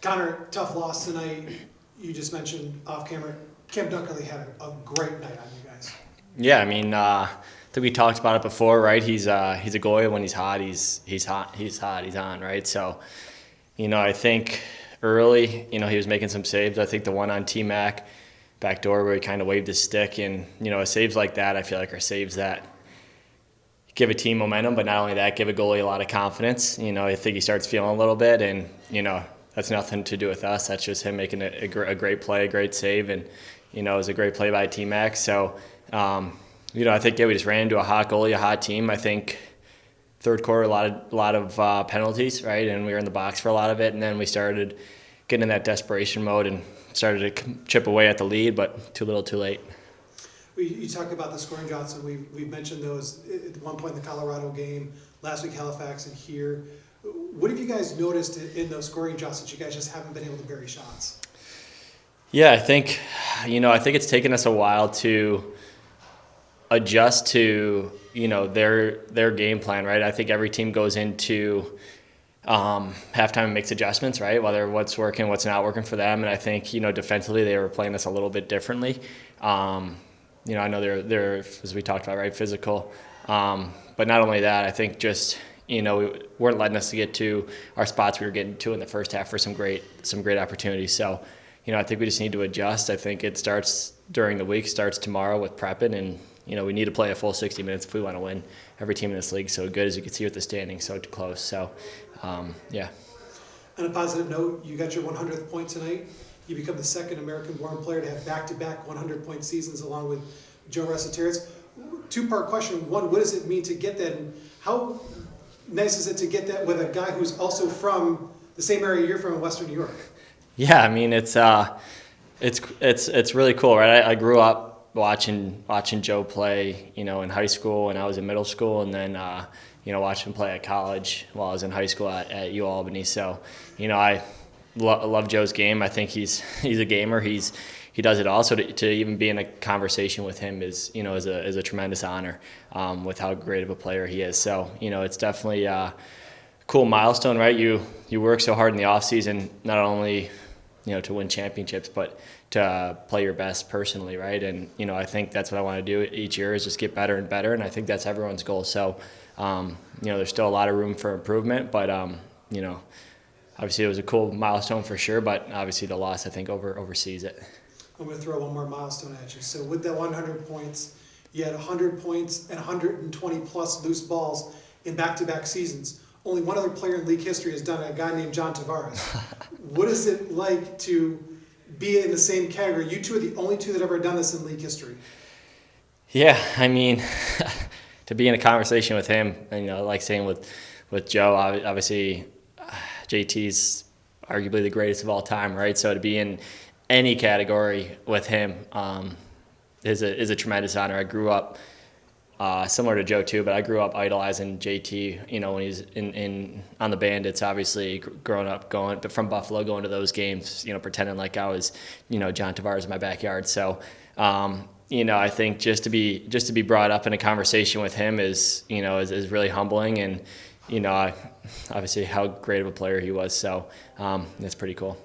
Connor, tough loss tonight. You just mentioned off camera. Cam Dunkerley had a great night on you guys. Yeah, I mean, I think we talked about it before, right? He's a goalie when he's hot. He's hot. He's hot. He's on, right? So, I think early, he was making some saves. I think the one on T-Mac back door where he kind of waved his stick, and saves like that, I feel like are saves that give a team momentum, but not only that, give a goalie a lot of confidence. I think he starts feeling a little bit, and that's nothing to do with us. That's just him making a great play, a great save, and it was a great play by T-Mac. So, I think we just ran into a hot goalie, a hot team. I think third quarter, a lot of penalties, right, and we were in the box for a lot of it, and then we started getting in that desperation mode and started to chip away at the lead, but too little, too late. You talk about the scoring shots, and we've mentioned those at one point in the Colorado game, last week Halifax, and here. What have you guys noticed in those scoring shots that you guys just haven't been able to bury shots? Yeah, I think it's taken us a while to adjust to their game plan, right? I think every team goes into halftime and makes adjustments, right? Whether what's working, what's not working for them, and I think defensively they were playing this a little bit differently. I know they're as we talked about, right, physical, but not only that, I think just we weren't letting us get to our spots we were getting to in the first half for some great opportunities. So, I think we just need to adjust. I think it starts during the week, starts tomorrow with prepping, and we need to play a full 60 minutes if we want to win. Every team in this league so good, as you can see with the standings, so close. So, yeah. On a positive note, you got your 100th point tonight. You become the second American-born player to have back-to-back 100-point seasons along with Joe Resetarits. Two-part question. One, what does it mean to get that? And how nice is it to get that with a guy who's also from the same area you're from in Western New York? Yeah, I mean, it's really cool, right? I grew up watching Joe play, in high school and I was in middle school, and then watching him play at college while I was in high school at UAlbany. So, I love Joe's game. I think he's a gamer. He does it all. So to even be in a conversation with him is a tremendous honor with how great of a player he is. So it's definitely a cool milestone, right? You work so hard in the off season, not only to win championships, but to play your best personally, right? And I think that's what I want to do each year is just get better and better, and I think that's everyone's goal. So there's still a lot of room for improvement, but obviously it was a cool milestone for sure, but obviously the loss I think oversees it. I'm going to throw one more milestone at you. So with that 100 points, you had 100 points and 120 plus loose balls in back-to-back seasons. Only one other player in league history has done it, a guy named John Tavares. What is it like to be in the same category? You two are the only two that ever done this in league history. Yeah, I mean, to be in a conversation with him, like saying with Joe, obviously JT's arguably the greatest of all time, right? So to be in any category with him is a tremendous honor. I grew up similar to Joe too, but I grew up idolizing JT. When he's in on the Bandits, obviously growing up from Buffalo, going to those games, pretending like I was, John Tavares in my backyard. So, I think just to be brought up in a conversation with him is really humbling, and obviously how great of a player he was. So, it's pretty cool.